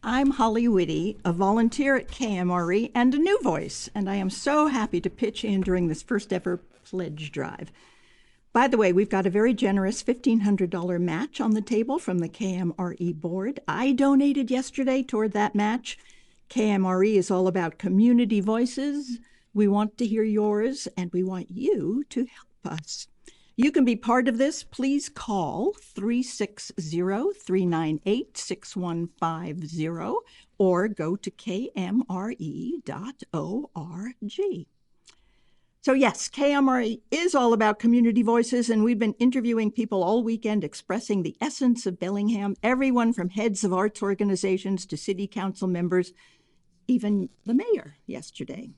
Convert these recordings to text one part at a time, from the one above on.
I'm Holly Whitty, a volunteer at KMRE and a new voice, and I am so happy to pitch in during this first ever pledge drive. By the way, we've got a very generous $1,500 match on the table from the KMRE board. I donated yesterday toward that match. KMRE is all about community voices. We want to hear yours, and we want you to help us. You can be part of this. Please call 360-398-6150 or go to kmre.org. So yes, KMRE is all about community voices, and we've been interviewing people all weekend expressing the essence of Bellingham, everyone from heads of arts organizations to city council members, even the mayor yesterday.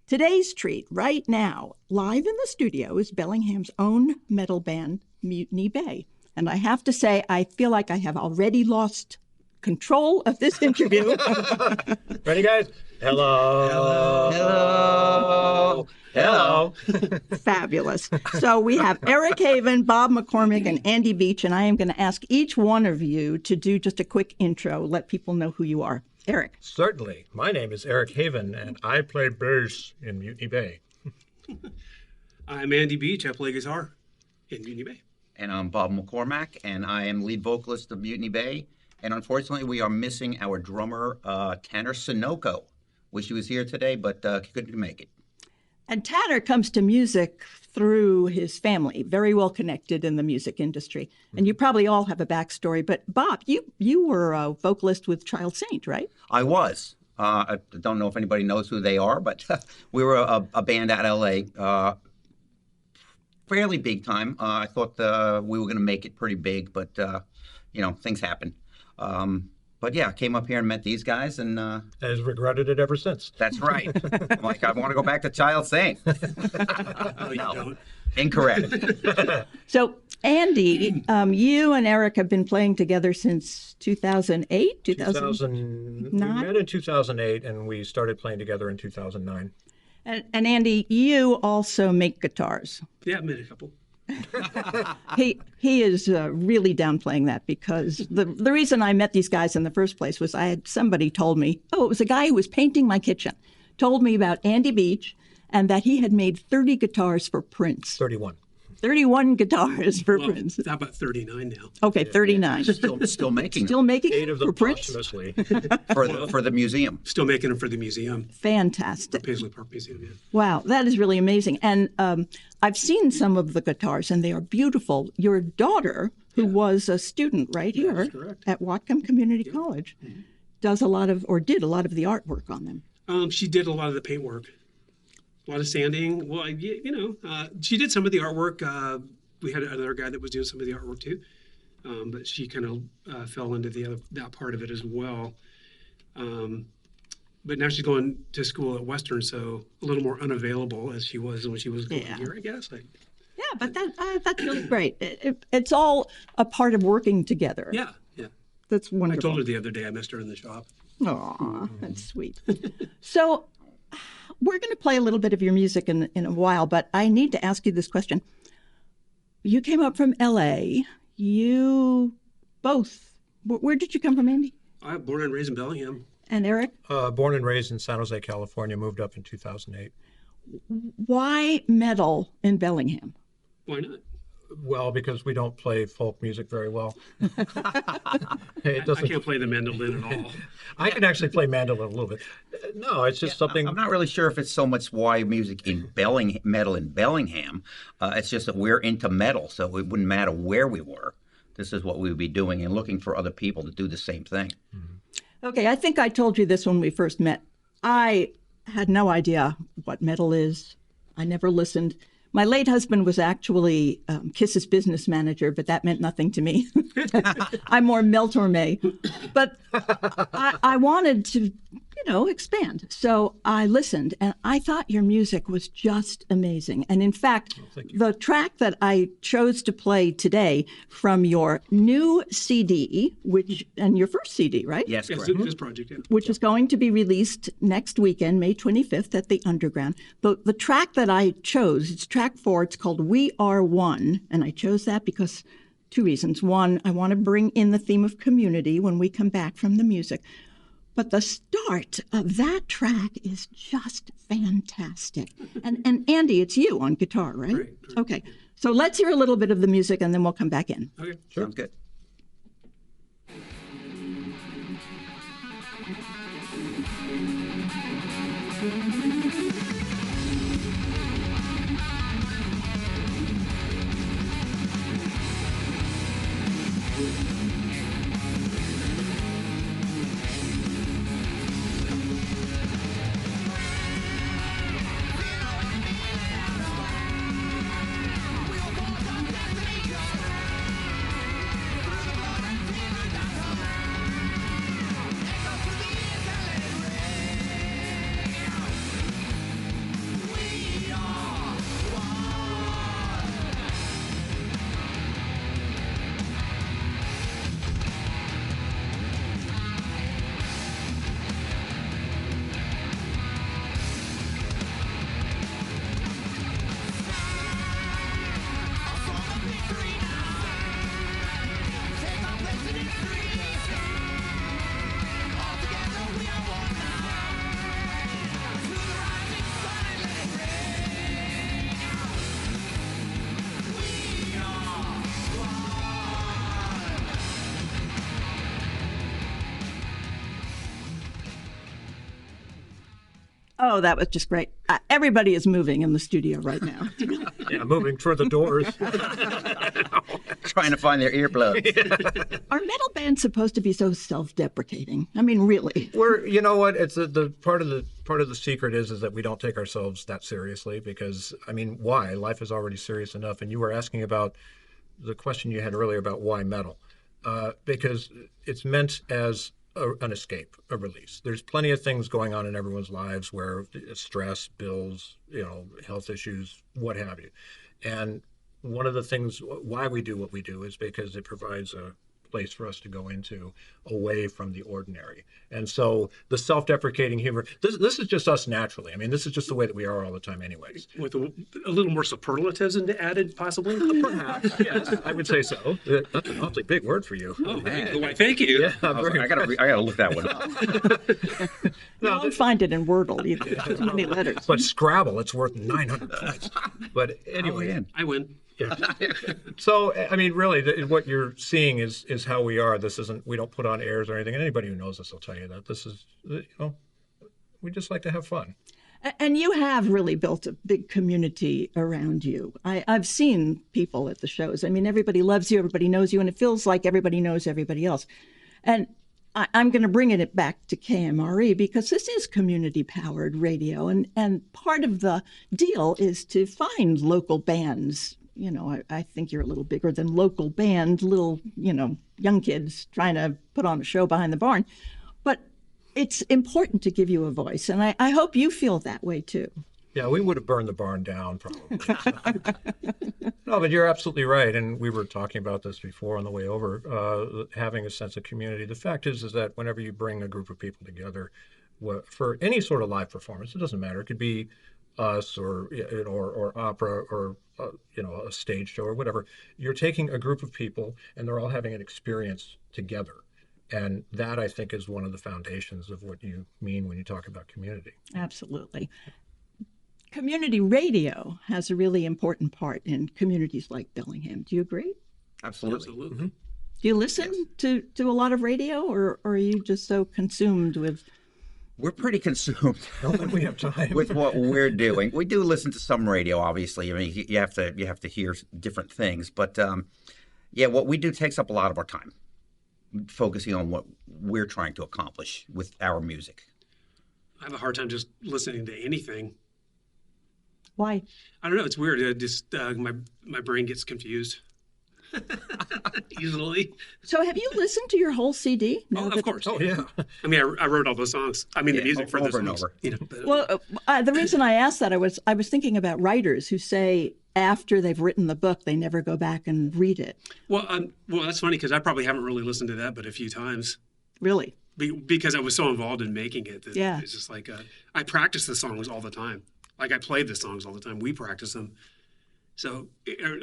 Today's treat right now, live in the studio, is Bellingham's own metal band, Mutiny Bay. And I have to say, I feel like I have already lost control of this interview. Ready, guys? Hello. Hello. Hello. Fabulous. So we have Eric Haven, Bob McCormick, and Andy Beach, and I am going to ask each one of you to do just a quick intro, let people know who you are. Eric. Certainly. My name is Eric Haven, and I play bass in Mutiny Bay. I'm Andy Beach. I play guitar in Mutiny Bay. And I'm Bob McCormack, and I am lead vocalist of Mutiny Bay. And unfortunately, we are missing our drummer, Tanner Sunoco. Wish he was here today, but couldn't make it. And Tanner comes to music through his family, very well connected in the music industry. And you probably all have a backstory. But Bob, you were a vocalist with Child Saint, right? I was. I don't know if anybody knows who they are, but we were a band out of L.A., fairly big time. I thought we were going to make it pretty big, but, things happen. But yeah, I came up here and met these guys, and has regretted it ever since. That's right. I'm like, I want to go back to Child Saint. No, you don't. Incorrect. So, Andy, you and Eric have been playing together since 2008, 2009? We met in 2008, and we started playing together in 2009. And Andy, you also make guitars. Yeah, I made a couple. He is really downplaying that, because the reason I met these guys in the first place was somebody told me, it was a guy who was painting my kitchen, told me about Andy Beach and that he had made 30 guitars for Prince. 31 guitars for Prince. How about 39 now? Okay, 39. Still making them. Still making 8 of them for Prince? posthumously. for the museum. Still making them for the museum. Fantastic. Paisley Park Museum, yeah. Wow, that is really amazing. And I've seen some of the guitars, and they are beautiful. Your daughter, who was a student right here at Whatcom Community College, did a lot of the artwork on them. She did a lot of the paint work. A lot of sanding. Well, she did some of the artwork. We had another guy that was doing some of the artwork too, but she kind of fell into that part of it as well. But now she's going to school at Western, so a little more unavailable as she was when she was going here, I guess. Yeah, but that's really great. It's all a part of working together. Yeah. That's wonderful. I told her the other day I missed her in the shop. Aw, that's sweet. So we're going to play a little bit of your music in a while, but I need to ask you this question. You came up from L.A. You both, where did you come from, Andy? I'm born and raised in Bellingham. And Eric? Born and raised in San Jose, California, moved up in 2008. Why metal in Bellingham? Why not? Well, because we don't play folk music very well. I can't play the mandolin at all. I can actually play mandolin a little bit. No, it's just something. I'm not really sure if it's so much why music in metal in Bellingham. It's just that we're into metal, so it wouldn't matter where we were. This is what we would be doing, and looking for other people to do the same thing. Okay, I think I told you this when we first met. I had no idea what metal is. I never listened. My late husband was actually Kiss's business manager, but that meant nothing to me. I'm more Mel Torme. But I wanted to, expand. So I listened, and I thought your music was just amazing. And in fact, the track that I chose to play today from your new CD, and your first CD, right? Yes, correct. This project, yeah. Which is going to be released next weekend, May 25th, at the Underground. The track that I chose, it's track 4, it's called We Are One, and I chose that because 2 reasons. One, I want to bring in the theme of community when we come back from the music. But the start of that track is just fantastic. And Andy, it's you on guitar, right? Right. Okay. So let's hear a little bit of the music and then we'll come back in. Okay. Sure. Sounds good. Oh, that was just great. Everybody is moving in the studio right now. Yeah, moving toward the doors. Trying to find their earplugs. Are metal bands supposed to be so self-deprecating? I mean, really? You know what? It's the part of the secret is that we don't take ourselves that seriously because, I mean, why? Life is already serious enough. And you were asking about the question you had earlier about why metal, because it's meant as an escape, a release. There's plenty of things going on in everyone's lives where stress, bills, health issues, what have you. And one of the things why we do what we do is because it provides a place for us to go into away from the ordinary. And so the self-deprecating humor, this is just us naturally. I mean, this is just the way that we are all the time anyways. With a little more superlatives added, possibly? Perhaps, yes, I would say so. That's an awfully big word for you. Oh, man. Why, thank you. Yeah, I gotta look that one up. You won't find it in Wordle either. Too many letters. But Scrabble, it's worth 900 points. But anyway. I win. Yeah. So, I mean, really, what you're seeing is how we are. This isn't, we don't put on airs or anything. And anybody who knows us will tell you that. This is, we just like to have fun. And you have really built a big community around you. I've seen people at the shows. I mean, everybody loves you, everybody knows you, and it feels like everybody knows everybody else. And I'm going to bring it back to KMRE because this is community-powered radio. And part of the deal is to find local bands. I think you're a little bigger than local band, little, young kids trying to put on a show behind the barn. But it's important to give you a voice. And I hope you feel that way, too. Yeah, we would have burned the barn down, probably. No, but you're absolutely right. And we were talking about this before on the way over, having a sense of community. The fact is that whenever you bring a group of people together for any sort of live performance, it doesn't matter. It could be us or opera or a stage show or whatever. You're taking a group of people and they're all having an experience together. And that, I think, is one of the foundations of what you mean when you talk about community. Absolutely. Community radio has a really important part in communities like Bellingham. Do you agree? Absolutely. Absolutely. Mm-hmm. Do you listen to a lot of radio, or are you just so consumed with... We're pretty consumed Don't think we have time. with what we're doing. We do listen to some radio, obviously. I mean, you have to hear different things, but what we do takes up a lot of our time, focusing on what we're trying to accomplish with our music. I have a hard time just listening to anything. Why? I don't know. It's weird. My brain gets confused easily. So have you listened to your whole CD? Oh, of course. Oh, yeah. I mean, I wrote all those songs. I mean, the music for over those and songs. over. But, Well, the reason I asked that, I was thinking about writers who say after they've written the book, they never go back and read it. well, that's funny because I probably haven't really listened to that but a few times Really? because I was so involved in making it. That Yeah. It's just like I practice the songs all the time. Like I play the songs all the time. We practice them. So,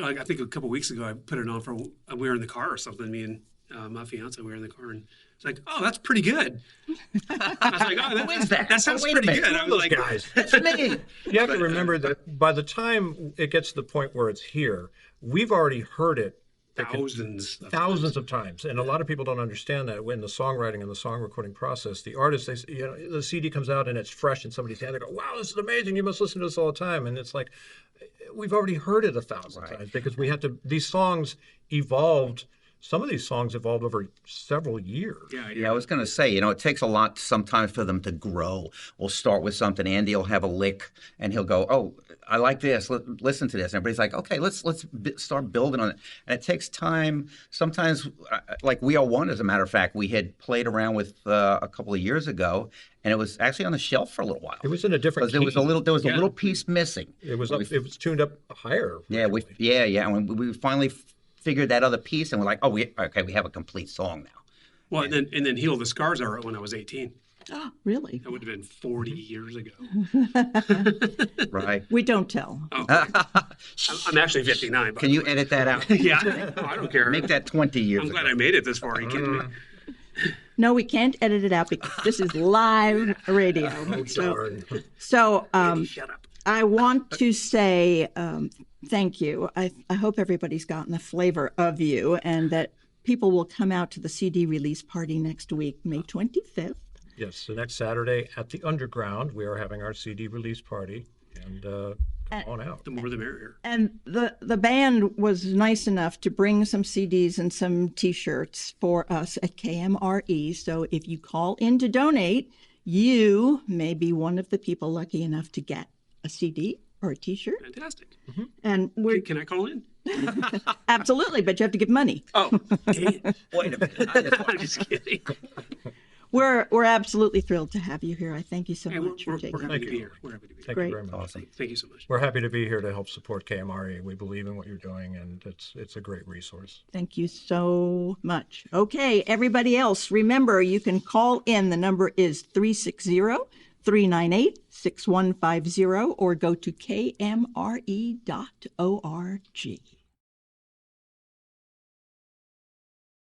like I think a couple weeks ago, I put it on for we were in the car or something. Me and my fiance, we were in the car, and it's like, oh, that's pretty good. I was like, oh, Who is that? that sounds Oh, wait a pretty minute. good. I was Those like, guys. That's me. You have to remember that by the time it gets to the point where it's here, we've already heard it thousands of times. And a lot of people don't understand that when the songwriting and the song recording process, the artist, the CD comes out and it's fresh in somebody's hand. They go, wow, this is amazing. You must listen to this all the time. And it's like, we've already heard it 1,000 times because we had to, these songs evolved. Some of these songs evolved over several years. Yeah, I was going to say, it takes a lot sometimes for them to grow. We'll start with something. Andy will have a lick, and he'll go, "Oh, I like this. Listen to this." And everybody's like, "Okay, let's start building on it." And it takes time. Sometimes, like We Are One, as a matter of fact, we had played around with a couple of years ago, and it was actually on the shelf for a little while. It was in a different key. There was a little piece missing. It was tuned up higher. Yeah, and we finally figured that other piece, and we're like, we have a complete song now. well, and then Heal the Scars I wrote when I was 18. Oh, really? That would have been 40 years ago. Right. We don't tell. Oh, I'm actually 59. Can you edit that out? Yeah, I don't care. Make that 20 years I'm glad ago. I made it this far. Are you kidding me? No, we can't edit it out because this is live radio. So Shut up. I want to say thank you. I hope everybody's gotten a flavor of you and that people will come out to the CD release party next week, May 25th. Yes, the next Saturday at the Underground, we are having our CD release party, and come on out. The more the merrier. And the band was nice enough to bring some CDs and some T-shirts for us at KMRE. So if you call in to donate, you may be one of the people lucky enough to get a CD or a T-shirt. Fantastic. And we're Can I call in? absolutely, but you have to give money. Oh, dang it. Wait a minute. I'm just kidding. We're absolutely thrilled to have you here. I thank you so Hey, much for we're taking happy to the be here. We're happy to be here. Thank Great. you very much. Awesome. Thank you so much. We're happy to be here to help support KMRE. We believe in what you're doing, and it's a great resource. Thank you so much. Okay, everybody else, remember you can call in. The number is 360-398-6150 or go to kmre.org.